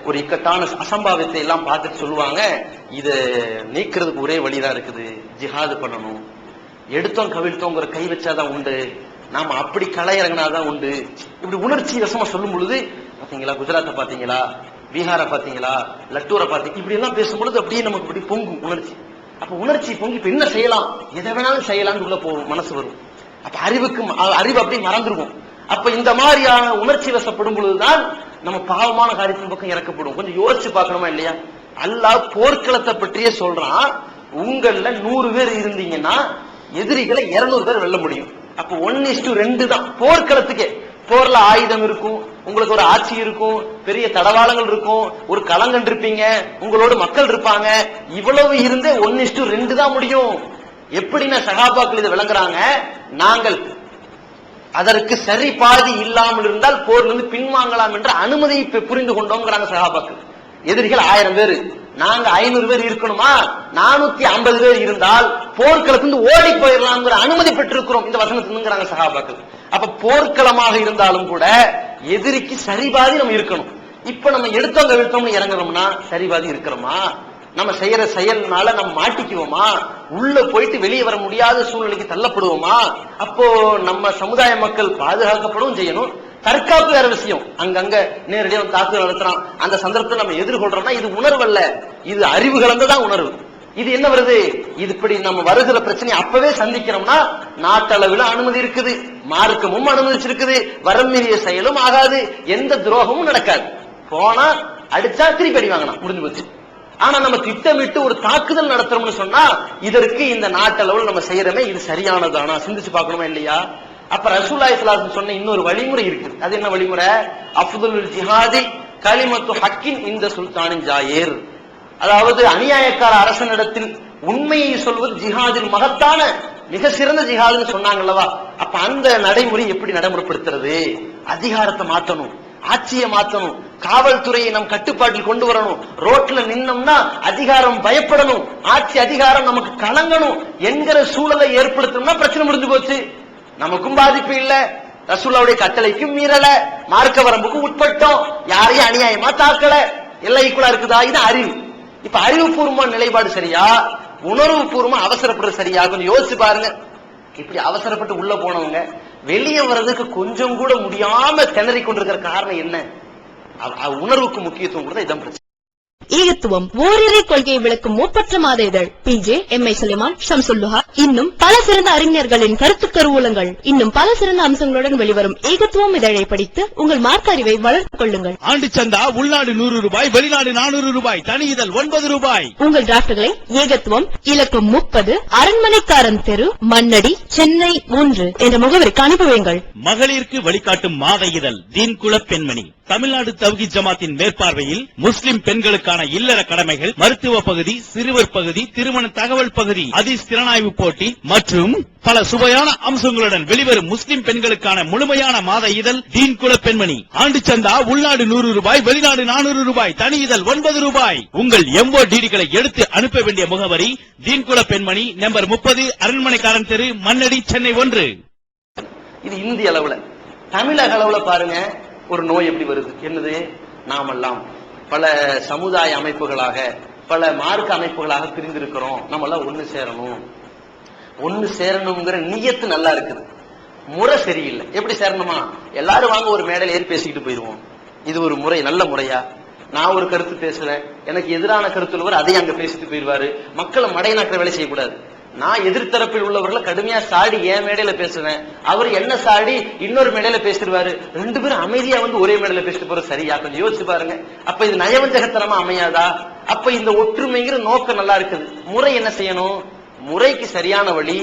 ஒரு இக்கட்டான அசம்பாவியத்தை எல்லாம் பார்த்துட்டு சொல்லுவாங்க, இத நீக்கிறதுக்கு ஒரே வழிதான் இருக்குது, ஜிஹாது பண்ணணும். எடுத்தோம் கவிழ்த்தோங்கிற கை வச்சாதான் உண்டு, நாம அப்படி களை இறங்கினாதான் உண்டு. இப்படி உணர்ச்சி வசமா சொல்லும் பொழுது, பாத்தீங்களா குஜராத்தை பாத்தீங்களா, பீகாரை பாத்தீங்களா, லட்டூரை பாத்தீங்க, இப்படி எல்லாம் பேசும்பொழுது அப்படியே நமக்கு இப்படி பொங்கும் உணர்ச்சி. அப்ப உணர்ச்சி பொங்கி இப்ப என்ன செய்யலாம், எதை வேணாலும் செய்யலாம்னு உள்ள போகும் மனசு வரும். அப்ப அறிவு அப்படி மறந்துருவோம். அப்ப இந்த மாதிரியான உணர்ச்சி வசப்படும் பொழுதுதான் நம்ம பாவமான காரியத்தின் பக்கம் இறக்கப்படும். கொஞ்சம் யோசிச்சு பார்க்கணுமா இல்லையா? அல்லாஹ் போர்க்களத்தை பற்றியே சொல்றான், உங்கள 100 பேர் இருந்தீங்கன்னா எதிரிகளை 200 பேர் வெல்ல முடியும். அப்ப 1:2 தான் போர்க்களத்துக்கே. போர்ல ஆயுதம் இருக்கும், உங்களுக்கு ஒரு ஆட்சி இருக்கும், பெரிய தடவாளங்கள் இருக்கும், ஒரு களங்கன் இருப்பீங்க, உங்களோட மக்கள் இருப்பாங்க. இவ்வளவு இருந்தே 1:2 தான் முடியும். எப்படின்னா சகாபாக்கள் இதை விளங்குறாங்க, நாங்கள் அதற்கு சரி பாதி இல்லாமல் இருந்தால் போரிலிருந்து பின்வாங்கலாம் என்ற அனுமதியை புரிந்து கொண்டோங்கிறாங்க சகாபாக்கள். எதிரிகள் 1000 பேர், நாங்க 500 பேர் இருக்கணுமா, 450 பேர் இருந்தால் போர்க்களத்திலிருந்து ஓடி போயிடலாம் அனுமதி பெற்றிருக்கிறோம் இந்த வசனத்திலுங்கிறாங்க சகாபாக்கள். அப்ப போர்க்களமாக இருந்தாலும் கூட எதிரிக்கு சரிபாதி நம்ம இருக்கணும். இப்ப நம்ம எடுத்தவங்க எடுத்தோம்னு இறங்குறோம்னா சரிபாதி இருக்கிறோமா? நம்ம செய்யற செயல்னால நம்ம மாட்டிக்குவோமா? உள்ள போயிட்டு வெளியே வர முடியாத சூழ்நிலைக்கு தள்ளப்படுவோமா? அப்போ நம்ம சமுதாய மக்கள் பாதுகாக்கப்படவும் செய்யணும். தற்காப்பு வேற விஷயம். அங்கங்க நேரடியாக தாக்குதல் நடத்துறான், அந்த சந்தர்ப்பத்தை நம்ம எதிர்கொள்றோம்னா இது உணர்வு அல்ல, இது அறிவு கலந்துதான் உணர்வு. இது என்ன வருது? இது இப்படி நம்ம வருகிற பிரச்சனையை அப்பவே சந்திக்கிறோம்னா நாட்டளவில் அனுமதி இருக்குது, மார்க்கமும் அனுமதிச்சிருக்குது, வரம்பீறிய செயலும் ஆகாது, எந்த துரோகமும் நடக்காது. போனா அடிச்சா திருப்பி அடி வாங்கலாம், முடிஞ்சு போச்சு. ஆனா நம்ம திட்டமிட்டு ஒரு தாக்குதல் நடத்துறோம்னு சொன்னா இதற்கு இந்த நாட்டளவில் நம்ம செய்யறமே இது சரியானதானா சிந்திச்சு பார்க்கணுமா இல்லையா? அப்ப ரசூலுல்லாஹி ஸல்லல்லாஹு அலைஹி வஸல்லம் சொன்ன இன்னொரு வழிமுறை இருக்கு. அது என்ன வழிமுறை? அஃதுலுல் ஜிஹாதி கலிமத்து ஹக்கின் இந்த சுல்தானின் ஜாயிர். அதாவது அநியாயக்கார அரசனிடத்தில் உண்மையை சொல்வது ஜிஹாதில் மகத்தான மிக சிறந்த ஜிஹாதுன்னு சொன்னாங்கல்லவா? அப்ப அந்த நடைமுறை எப்படி நடைமுறைப்படுத்துறது? அதிகாரத்தை மாற்றணும், ஆட்சியை மாற்றணும், காவல்துறையை நம் கட்டுப்பாட்டில் கொண்டு வரணும். ரோட்ல நின்னோம்னா அதிகாரம் பயப்படணும், ஆட்சி அதிகாரம் நமக்கு கலங்கணும் என்கிற சூழலை ஏற்படுத்தணும்னா பிரச்சனை முடிஞ்சு போச்சு. நமக்கும் பாதிப்பு இல்ல, ரசூலுல்லாஹ்வுடைய கட்டளைக்கும் மீறல, மார்க்க வரம்புக்கும் உட்பட்டோம், யாரையும் அநியாயமா தாக்கல, எல்லாம் ஈக்குவலா இருக்குதா? இது அறிவு. இப்ப அறிவுபூர்வமான நிலைப்பாடு சரியா, உணர்வு பூர்வமா அவசரப்படுறது சரியா? கொஞ்சம் யோசிச்சு பாருங்க. இப்படி அவசரப்பட்டு உள்ள போனவங்க வெளியே வர்றதுக்கு கொஞ்சம் கூட முடியாம திணறி கொண்டிருக்கிற காரணம் என்ன? உணர்வுக்கு முக்கியத்துவம் கொடுத்தா இதான் பிரச்சனை. ஏகத்துவம் ஓரிரை கொள்கையை விளக்கும் ஒப்பற்ற மாத இதழ் PJ, MI சுலைமான், ஷம்சுல்லுஹா, இன்னும் பல சிறந்த அறிஞர்களின் கருத்து கருவூலங்கள், இன்னும் பல சிறந்த அம்சங்களுடன் வெளிவரும் ஏகத்துவம் இதழை படித்து உங்கள் மார்க்க அறிவை வளர்த்துக் கொள்ளுங்கள். ஆண்டு சந்தா உள்நாடு 100 ரூபாய், வெளிநாடு 400 ரூபாய், தனி இதழ் 9 ரூபாய். உங்கள் டிராப்ட்களை ஏகத்துவம், இலக்கம் 30, அரண்மனைக்காரன் தெரு, மண்ணடி, சென்னை 3 என்ற முகவரிக்கு அனுப்பி வையுங்கள். மகளிருக்கு வழிகாட்டும் மாத இதழ் தீன்குல பெண்மணி, தமிழ்நாடு தவ்ஹீத் ஜமாத்தின் மேற்பார்வையில் முஸ்லிம் பெண்களுக்கான இல்லற கடமைகள், மருத்துவ பகுதி, சிறுவர் பகுதி, திருமண தகவல் பகுதி, ஹதீஸ் திறனாய்வு போட்டி மற்றும் பல சுவையான அம்சங்களுடன் வெளிவரும் முஸ்லிம் பெண்களுக்கான முழுமையான மாத இதழ் தீன்குல பெண்மணி. ஆண்டு சந்தா உள்நாடு 100 ரூபாய், வெளிநாடு 400 ரூபாய், தனி இதழ் 9 ரூபாய். உங்கள் MODD-களை எடுத்து அனுப்ப வேண்டிய முகவரி தீன்குல பெண்மணி, நம்பர் 30, அரண்மனைக்காரன் தெரு, மண்ணடி, சென்னை 1. இது இந்திய அளவுல. தமிழக அளவுல பாருங்க ஒரு நோய் எப்படி வருது. என்னது? நாமெல்லாம் பல சமுதாய அமைப்புகளாக, பல மார்க்க அமைப்புகளாக பிரிந்திருக்கிறோம். நம்ம எல்லாம் ஒண்ணு சேரணும், ஒண்ணு சேரணுங்கிற நியத்து நல்லா இருக்குது, முறை சரியில்லை. எப்படி சேரணுமா? எல்லாரும் வாங்க ஒரு மேடையில் ஏறி பேசிக்கிட்டு போயிருவோம். இது ஒரு முறை, நல்ல முறையா? நான் ஒரு கருத்து பேசுவேன், எனக்கு எதிரான கருத்து உள்ளவர் அதை அங்க பேசிட்டு போயிருவாரு. மக்களை மடையனாக்கிற வேலை செய்யக்கூடாது. நான் எதிர்த்தரப்பில் உள்ளவர்களை கடுமையா சாடி என் மேடையில பேசுவேன், அவர் என்ன சாடி இன்னொரு மேடையில பேசிடுவாரு. ரெண்டு பேரும் அமைதியா வந்து ஒரே மேடையில பேசிட்டு போறது சரியா? கொஞ்சம் யோசிச்சு பாருங்க. அப்ப இது நயவஞ்சகத்தனமா அமையாதா? அப்ப இந்த ஒற்றுமைங்கிற நோக்கம் நல்லா இருக்குது. முறை என்ன செய்யணும்? முறைக்கு சரியான வழி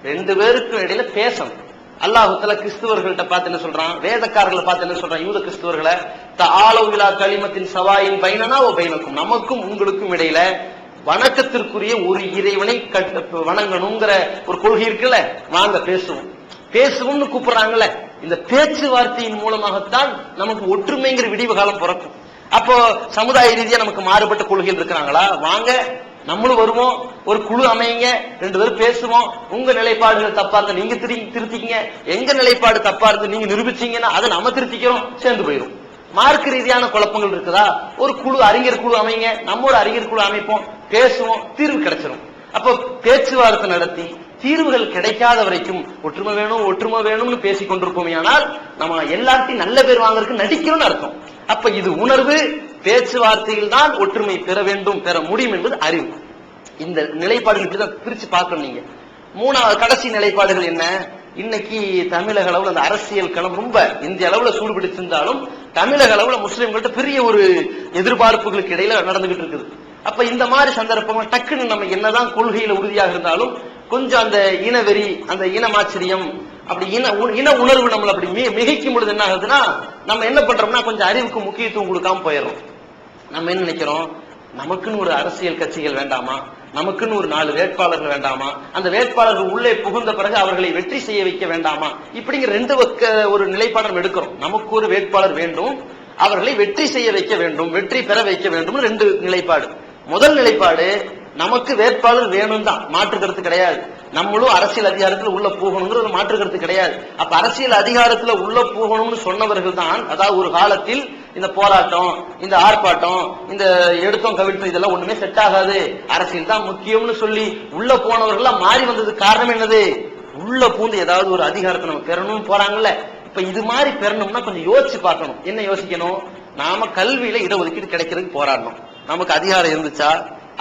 ரெண்டு பேருக்கும் இடையில பேசணும். அல்லாஹ் தஆலா கிறிஸ்தவர்கள்ட்ட பார்த்து என்ன சொல்றான்? வேதக்காரர்களை பார்த்து என்ன சொல்றான்? யூத கிறிஸ்தவர்களை, தஆலவு இலா கலிமத்தின் சவாயின் பைனனா வ பைனக்கும், நமக்கும் உங்களுக்கும் இடையில வணக்கத்திற்குரிய ஒரு இறைவனை வணங்கணுங்கிற ஒரு கொள்கை இருக்குல்ல, வாங்க பேசுவோம். பேசுவோம்னு கூப்பிடுறாங்கல்ல, இந்த பேச்சுவார்த்தையின் மூலமாகத்தான் நமக்கு ஒற்றுமைங்கிற விடிவு காலம் பிறக்கும். அப்போ சமுதாய ரீதியா நமக்கு மாறுபட்ட கொள்கைகள் இருக்கிறாங்களா? வாங்க நம்மளும் வருவோம், ஒரு குழு அமையுங்க, ரெண்டு பேரும் பேசுவோம். உங்க நிலைப்பாடுகள் தப்பா இருந்தா நீங்க திருத்திக்கங்க, எங்க நிலைப்பாடு தப்பா இருந்து நீங்க நிரூபிச்சீங்கன்னா அதை நம்ம திருத்திக்கிறோம், சேர்ந்து போயிடும். மார்க்க ரீதியான குழப்பங்கள் இருக்குதா? ஒரு குழு, அறிஞர் குழு அமைங்க, நம்மோட அறிஞர் குழு அமைப்போம், பேசுவோம், தீர்வு கிடைச்சிடும். அப்போ பேச்சுவார்த்தை நடத்தி தீர்வுகள் கிடைக்காத வரைக்கும் ஒற்றுமை வேணும் ஒற்றுமை வேணும்னு பேசிக் கொண்டிருப்போம். ஆனால் நம்ம எல்லாத்தையும் நல்ல பேர் வாங்கறதுக்கு நடிக்கிறோம்னு அர்த்தம். அப்ப இது உணர்வு. பேச்சுவார்த்தையில் தான் ஒற்றுமை பெற வேண்டும், பெற முடியும் என்பது அறிவு. இந்த நிலைப்பாடுகள் இப்படிதான் பிரிச்சு பார்க்கணும். நீங்க மூணாவது கடைசி நிலைப்பாடுகள் என்ன? இன்னைக்கு தமிழக அளவுல அந்த அரசியல் களம் ரொம்ப இந்திய அளவுல சூடு பிடிச்சிருந்தாலும் தமிழக அளவுல முஸ்லிம்கள்ட்ட பெரிய ஒரு எதிர்பார்ப்புகளுக்கு இடையில நடந்துகிட்டு இருக்குது. அப்ப இந்த மாதிரி சந்தர்ப்பம் டக்குன்னு நம்ம என்னதான் கொள்கையில உறுதியாக இருந்தாலும் கொஞ்சம் அந்த இனவெறி, அந்த இனமாச்சரியம், அப்படி இன உணர்வு நம்மள அப்படி மிகைக்கும் பொழுது என்ன ஆகுதுன்னா, நம்ம என்ன பண்றோம்னா கொஞ்சம் அறிவுக்கு முக்கியத்துவம் கொடுக்காம போயிடுறோம். நம்ம என்ன நினைக்கிறோம்? நமக்குன்னு ஒரு அரசியல் கட்சிகள் வேண்டாமா? நமக்குன்னு ஒரு 4 வேட்பாளர்கள் வேண்டாமா? அந்த வேட்பாளர்கள் உள்ளே புகுந்த பிறகு அவர்களை வெற்றி செய்ய வைக்க வேண்டாமா? இப்படிங்கிற ரெண்டு ஒரு நிலைப்பாடு எடுக்கிறோம். நமக்கு ஒரு வேட்பாளர் வேண்டும், அவர்களை வெற்றி செய்ய வைக்க வேண்டும், வெற்றி பெற வைக்க வேண்டும், ரெண்டு நிலைப்பாடு. முதல் நிலைப்பாடு நமக்கு வேட்பாளர் வேணும் தான், மாற்று கருத்து கிடையாது. நம்மளும் அரசியல் அதிகாரத்துல உள்ள போகணுங்கிறது மாற்று கருத்து கிடையாது. அப்ப அரசியல் அதிகாரத்துல உள்ள போகணும்னு சொன்னவர்கள் தான், அதாவது ஒரு காலத்தில் இந்த போராட்டம், இந்த ஆர்ப்பாட்டம், இந்த எடுத்தோம் கவிழ்த்தோம் இதெல்லாம் ஒண்ணுமே செட் ஆகாது, அரசியல் தான் முக்கியம்னு சொல்லி உள்ள போனவர்கள் மாறி வந்ததுக்கு காரணம் என்னது? உள்ள பூந்து ஏதாவது ஒரு அதிகாரத்தை நம்ம பெறணும்னு போறாங்கல்ல. இப்ப இது மாதிரி பெறணும்னா கொஞ்சம் யோசிச்சு பார்க்கணும். என்ன யோசிக்கணும்? நாம கல்வியில இடஒதுக்கீடு கிடைக்கிறதுக்கு போராடணும். நமக்கு அதிகாரம் இருந்துச்சா?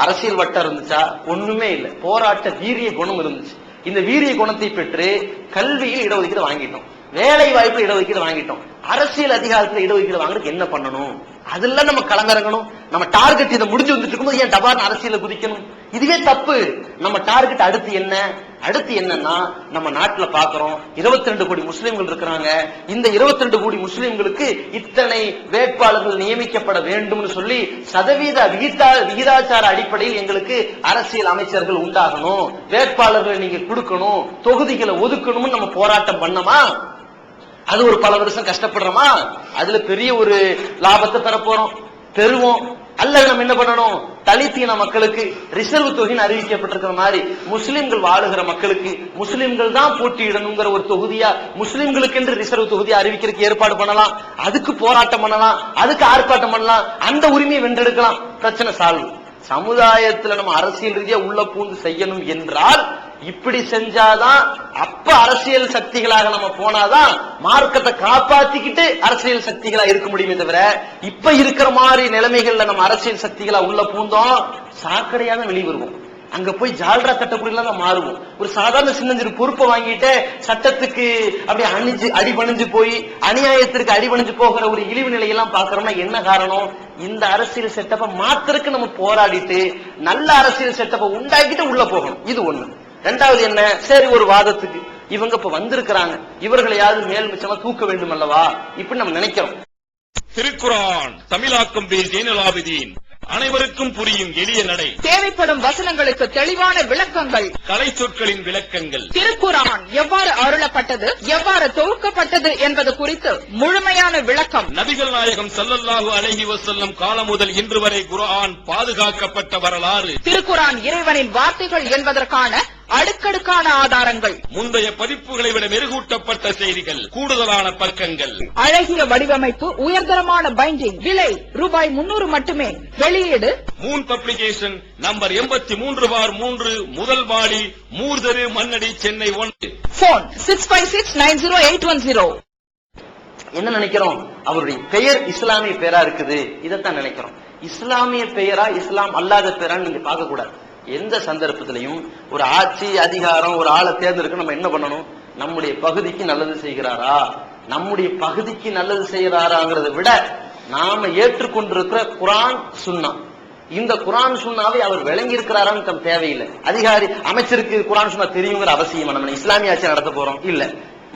அரசியல் வட்டம் இருந்துச்சா? ஒண்ணுமே இல்லை. போராட்ட வீரிய குணம் இருந்துச்சு. இந்த வீரிய குணத்தை பெற்று கல்வியில் இடஒதுக்கீடு வாங்கிட்டோம், வேலை வாய்ப்பு இடஒதுக்கீடு வாங்கிட்டோம். அரசியல் அதிகாரத்துல இடஒதுக்கீடு வாங்குறதுக்கு என்ன பண்ணணும்? அதெல்லாம் நம்ம களமிறங்கணும். நம்ம டார்கெட் இதை முடிஞ்சு வந்துட்டு இருக்கும்போது ஏன் டபார்னு அரசியல குதிக்கணும்? இதுவே தப்பு. நம்ம டார்கெட் அடுத்து என்ன? அடுத்து என்னன்னா, நம்ம நாட்டுல பாக்குறோம் 22 கோடி முஸ்லிம்கள் இருக்கிறாங்க. இந்த 22 கோடி முஸ்லிம்களுக்கு இத்தனை வேட்பாளர்கள் நியமிக்கப்பட வேண்டும்னு சொல்லி சதவீத விகிதாச்சார அடிப்படையில் எங்களுக்கு அரசியல் அமைச்சர்கள் உண்டாகணும், வேட்பாளர்களை நீங்க கொடுக்கணும், தொகுதிகளை ஒதுக்கணும்னு நம்ம போராட்டம் பண்ணோமா? அது ஒரு பல வருஷம் கஷ்டப்படுறோமா? அதுல பெரிய ஒரு லாபத்தை பெற போறோம், பெறுவோம். அல்லது நம்ம என்ன பண்ணணும்? தலித்தின மக்களுக்கு ரிசர்வ் தொகைன்னு அறிவிக்கப்பட்டிருக்கிற மாதிரி முஸ்லிம்கள் வாழுகிற மக்களுக்கு முஸ்லிம்கள் தான் போட்டியிடணுங்கிற ஒரு தொகுதியா முஸ்லிம்களுக்கு என்று ரிசர்வ் தொகுதியை அறிவிக்கிறதுக்கு ஏற்பாடு பண்ணலாம், அதுக்கு போராட்டம் பண்ணலாம், அதுக்கு ஆர்ப்பாட்டம் பண்ணலாம், அந்த உரிமையை வென்றெடுக்கலாம், பிரச்சனை சால்வ். சமுதாயத்துல நம்ம அரசியல் ரீதியா உள்ள பூந்து செய்யணும் என்றால் இப்படி செஞ்சாதான், அப்ப அரசியல் சக்திகளாக நம்ம போனாதான் மார்க்கத்தை காப்பாத்திக்கிட்டு அரசியல் சக்திகளா இருக்க முடியுமே தவிர, இப்ப இருக்கிற மாதிரி நிலைமைகள்ல நம்ம அரசியல் சக்திகளா உள்ள பூந்தோம் சாக்கடையா தான் வெளியே வருவோம். அங்க போய் ஜால்ரா தட்டக்கூடியலாம் தான் மாறுவோம். ஒரு சாதாரண சின்னஞ்சிறு பொறுப்பை வாங்கிட்டு சட்டத்துக்கு அப்படியே அடிபணிஞ்சு போய் அநியாயத்திற்கு அடிபணிஞ்சு போகிற ஒரு இழிவு நிலையெல்லாம் பாக்குறோம்னா என்ன காரணம்? இந்த அரசியல் செட்டப்பை மாத்திரக்கு நம்ம போராடிட்டு நல்ல அரசியல் செட்டப்பை உண்டாக்கிட்டு உள்ள போகணும். இது ஒண்ணு. ரெண்டாவது என்ன, சரி ஒரு வாதத்துக்கு இவங்க இப்ப வந்திருக்கிறாங்க, இவர்களையாவது மேல் மிச்சமா தூக்க வேண்டும் அல்லவா இப்படி நம்ம நினைக்கிறோம். திருக்குரான் தமிழாக்கம் பி ஜெயினலாபிதீன், அனைவருக்கும் புரியும் எளிய நடை, தேவைப்படும் வசனங்களுக்கு தெளிவான விளக்கங்கள், கலை சொற்களின் விளக்கங்கள், திருக்குரான் எவ்வாறு அருளப்பட்டது, எவ்வாறு தொகுக்கப்பட்டது என்பது குறித்து முழுமையான விளக்கம். நபிகள் நாயகம் ஸல்லல்லாஹு அலைஹி வஸல்லம் காலம் முதல் இன்று வரை குர்ஆன் பாதுகாக்கப்பட்ட வரலாறு, திருக்குரான் இறைவனின் வார்த்தைகள் என்பதற்கான அடுக்கடுக்கான ஆதாரங்கள், முந்தைய பதிப்புகளை விட மெருகூட்டப்பட்ட செய்திகள், கூடுதலான பக்கங்கள், அழகிய வடிவமைப்பு, உயர்தரமான பைண்டிங், விலை ரூபாய் 300 மட்டுமே. வெளியீடு மூன் பப்ளிகேஷன், நம்பர் 83/3, முதல் மாடி, மூர்தரு, மண்ணடி, சென்னை 1. போன் 65690810. என்ன நினைக்கிறோம்? அவருடைய பெயர் இஸ்லாமிய பெயரா இருக்குது, இதைத்தான் நினைக்கிறோம். இஸ்லாமிய பெயரா இஸ்லாம் அல்லாத பெயரான்னு நீங்க பார்க்க கூடாது. எந்த சந்தர்ப்பத்திலையும் ஒரு ஆட்சி அதிகாரம் ஒரு ஆளை தேர்ந்தெடுக்க நம்ம என்ன பண்ணணும்? நம்முடைய பகுதிக்கு நல்லது செய்கிறாரா, நம்முடைய பகுதிக்கு நல்லது செய்கிறாராங்கிறத விட நாம ஏற்றுக்கொண்டிருக்கிற குர்ஆன் சுன்னா, இந்த குர்ஆன் சுன்னாவை அவர் விளங்கி இருக்கிறாரான்னு நம்ம தேவையில்லை. அதிகாரி அமைச்சருக்கு குர்ஆன் சுன்னா தெரியுங்கிற அவசியம் நம்ம இஸ்லாமிய ஆட்சி நடத்த போறோம் இல்ல,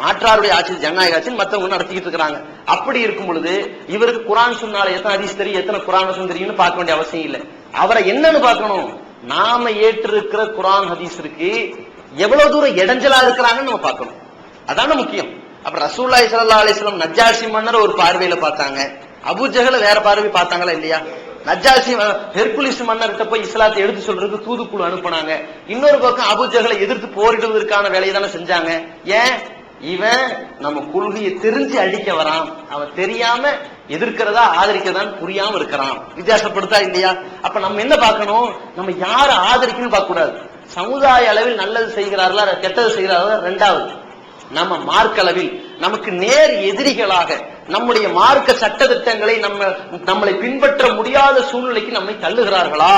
மாற்றாருடைய ஆட்சி ஜனநாயக ஆட்சி மத்தவங்க நடத்திக்கிட்டு இருக்காங்க. அப்படி இருக்கும் பொழுது இவருக்கு குர்ஆன் சுன்னால எத்தனை ஹதீஸ் தெரியும், எத்தனை குர்ஆன் வசனம் தெரியும்னு பார்க்க வேண்டிய அவசியம் இல்லை. அவரை என்னன்னு பார்க்கணும்? நாம ஏற்றிருக்கிற குர்ஆன் ஹதீஸிற்கு எவ்வளவு தூரம் இடைஞ்சலா இருக்கிறாங்கன்னு நம்ம பார்க்கணும். அதான முக்கியம். அப்ப ரசூலுல்லாஹி ஸல்லல்லாஹு அலைஹி வஸல்லம் நஜ்ஜாஷி மன்னர் ஒரு பார்வையில பார்த்தாங்க, அபூஜஹல வேற பார்வை பார்த்தாங்களா இல்லையா? நஜ்ஜாஷி ஹெர்குலிஸ் மன்னர்கிட்ட போய் இஸ்லாத்தை எடுத்து சொல்றதுக்கு தூதுக்குழு அனுப்புனாங்க. இன்னொரு பக்கம் அபூஜஹலை எதிர்த்து போரிடுவதற்கான வேலையை தானே செஞ்சாங்க. ஏன்? இவன் நம்ம கொள்கையை தெரிஞ்சு அடிக்க வரான், அவன் தெரியாம எதிர்க்கிறதா ஆதரிக்கிறதான்னு புரியாம இருக்கிறான். வித்தியாசப்படுத்தா இல்லையா? அப்ப நம்ம என்ன பார்க்கணும்? நம்ம யாரை ஆதரிக்கணும்னு பார்க்க கூடாது. சமுதாய அளவில் நல்லது செய்கிறார்களா கெட்டது செய்கிறார்களா ரெண்டாவது. நம்ம மார்க்க அளவில் நமக்கு நேர் எதிரிகளாக நம்முடைய மார்க்க சட்டதிட்டங்களை நம்மளை பின்பற்ற முடியாத சூழ்நிலைக்கு நம்மை தள்ளுகிறார்களா,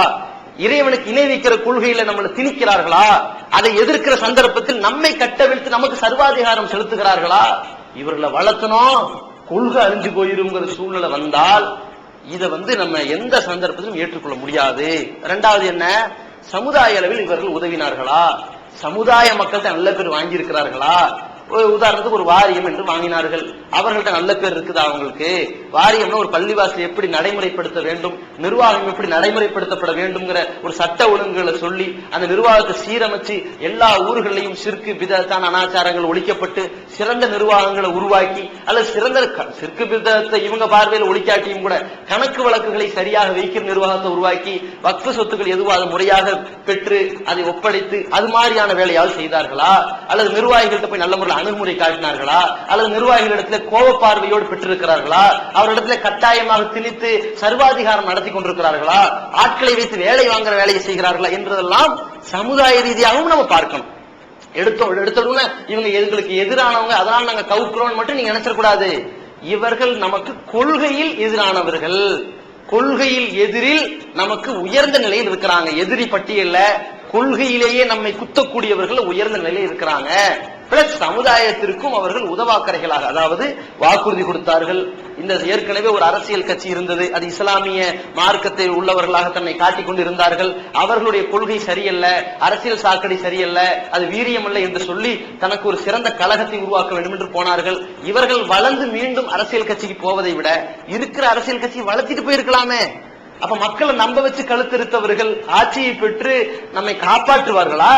இறைவனுக்கு இணை வைக்கிற கொள்கையில நம்மளை திணிக்கிறார்களா, அதை எதிர்க்கிற சந்தர்ப்பத்தில் நம்மை கட்டவிழ்த்து நமக்கு சர்வாதிகாரம் செலுத்துகிறார்களா, இவர்களை வளர்த்தணும் கொள்கை அழிஞ்சு போயிருங்கிற சூழ்நிலை வந்தால் இதை நம்ம எந்த சந்தர்ப்பத்திலும் ஏற்றுக்கொள்ள முடியாது. இரண்டாவது என்ன, சமுதாய அளவில் இவர்கள் உதவினார்களா, சமுதாய மக்கள்கிட்ட நல்ல பேர் வாங்கி இருக்கிறார்களா. உதாரணத்துக்கு ஒரு வாரியம் என்று வாங்கினார்கள், அவர்கள்ட்ட நல்ல பேர் இருக்குதா அவங்களுக்கு? வாரியம்னா ஒரு பள்ளிவாசல் எப்படி நடைமுறைப்படுத்த வேண்டும், நிர்வாகம் எப்படி நடைமுறைப்படுத்தப்பட வேண்டும்ங்கிற ஒரு சட்ட ஒழுங்குகளை சொல்லி அந்த நிர்வாகத்தை சீரமைச்சு எல்லா ஊர்களையும் சிற்கு பிதத்தான அனாச்சாரங்கள் ஒழிக்கப்பட்டு சிறந்த நிர்வாகங்களை உருவாக்கி, அல்லது சிறந்த சிற்கு பிதத்தை இவங்க பார்வையில் ஒழிக்காட்டியும் கூட கணக்கு வழக்குகளை சரியாக வைக்கிற நிர்வாகத்தை உருவாக்கி வக்ஃப் சொத்துக்கள் எதுவோ அதை முறையாக பெற்று அதை ஒப்படைத்து அது மாதிரியான வேலையாவது செய்தார்களா, அல்லது நிர்வாகிகள்கிட்ட போய் நல்ல முறையில் அணுகுமுறை காட்டினார்களா, அல்லது நிர்வாகிகளிடத்துல கோப பார்வையோடு பெற்றிருக்கிறார்களா, அவரிடத்துல கட்டாயமாக திணித்து சர்வாதிகாரம் நடத்தி கொண்டிருக்கிறார்களா, ஆட்களை வைத்து வேலை வாங்குற வேலையை செய்கிறார்களா என்றதெல்லாம் சமுதாய ரீதியாகவும் நம்ம பார்க்கணும். எடுத்தோம்னா இவங்க எங்களுக்கு எதிரானவங்க அதனால நாங்க கவுக்குறோம் மட்டும் நீங்க நினைச்சிடக்கூடாது. இவர்கள் நமக்கு கொள்கையில் எதிரானவர்கள், கொள்கையில் எதிரில் நமக்கு உயர்ந்த நிலையில் இருக்கிறாங்க. எதிரி பட்டியல்ல கொள்கையிலேயே நம்மை குத்தக்கூடியவர்கள் உயர்ந்த நிலையில் இருக்கிறாங்க. பிளஸ் சமுதாயத்திற்கும் அவர்கள் உதவாக்கரைகளாக, அதாவது வாக்குறுதி கொடுத்தார்கள். இந்த ஏற்கனவே ஒரு அரசியல் கட்சி இருந்தது, அது இஸ்லாமிய மார்க்கத்தை உள்ளவர்களாக தன்னை காட்டிக் கொண்டு இருந்தார்கள். அவர்களுடைய கொள்கை சரியல்ல, அரசியல் சாக்கடை சரியல்ல, அது வீரியமல்ல என்று சொல்லி தனக்கு ஒரு சிறந்த கழகத்தை உருவாக்க வேண்டும் என்று போனார்கள். இவர்கள் வளர்ந்து மீண்டும் அரசியல் கட்சிக்கு போவதை விட இருக்கிற அரசியல் கட்சியை வளர்த்திட்டு போயிருக்கலாமே. அப்ப மக்களை நம்ப வச்சு கழுத்தெடுத்தவர்கள் ஆட்சியை பெற்று நம்மை காப்பாற்றுவார்களா?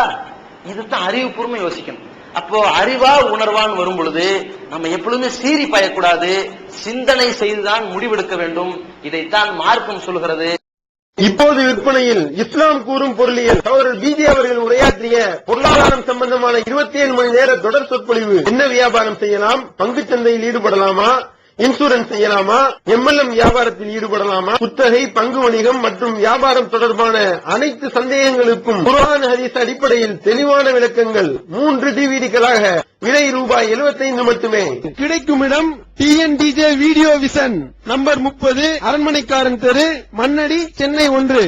இதுதான் அறிவுபூர்வமா யோசிக்கணும். அப்போ அறிவா உணர்வான் வரும் பொழுது நம்ம எப்பொழுதுமே சீறி பயக்கூடாது, சிந்தனை செய்துதான் முடிவெடுக்க வேண்டும். இதைத்தான் மார்க்கம் சொல்கிறது. இப்போது விற்பனையில் இஸ்லாம் கூறும் பொருளியல் சகோதரர் பிஜே அவர்கள் உரையாற்றிய பொருளாதாரம் சம்பந்தமான 27 மணி நேர தொடர் சொற்பொழிவு. என்ன வியாபாரம் செய்யலாம், பங்குச் சந்தையில் ஈடுபடலாமா, இன்சூரன்ஸ் செய்யலாமா, MLM வியாபாரத்தில் ஈடுபடலாமா, குத்தகை, பங்கு வணிகம் மற்றும் வியாபாரம் தொடர்பான அனைத்து சந்தேகங்களுக்கும் குர்ஆன் ஹதீஸ் அடிப்படையில் தெளிவான விளக்கங்கள் 3 டிவிடிகளாக விலை ரூபாய் 75 மட்டுமே. கிடைக்கும் இடம் TNDJ வீடியோ விஷன், நம்பர் 30, அரண்மனைக்காரன் தெரு, மண்ணடி, சென்னை 1.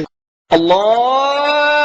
அல்லாஹ்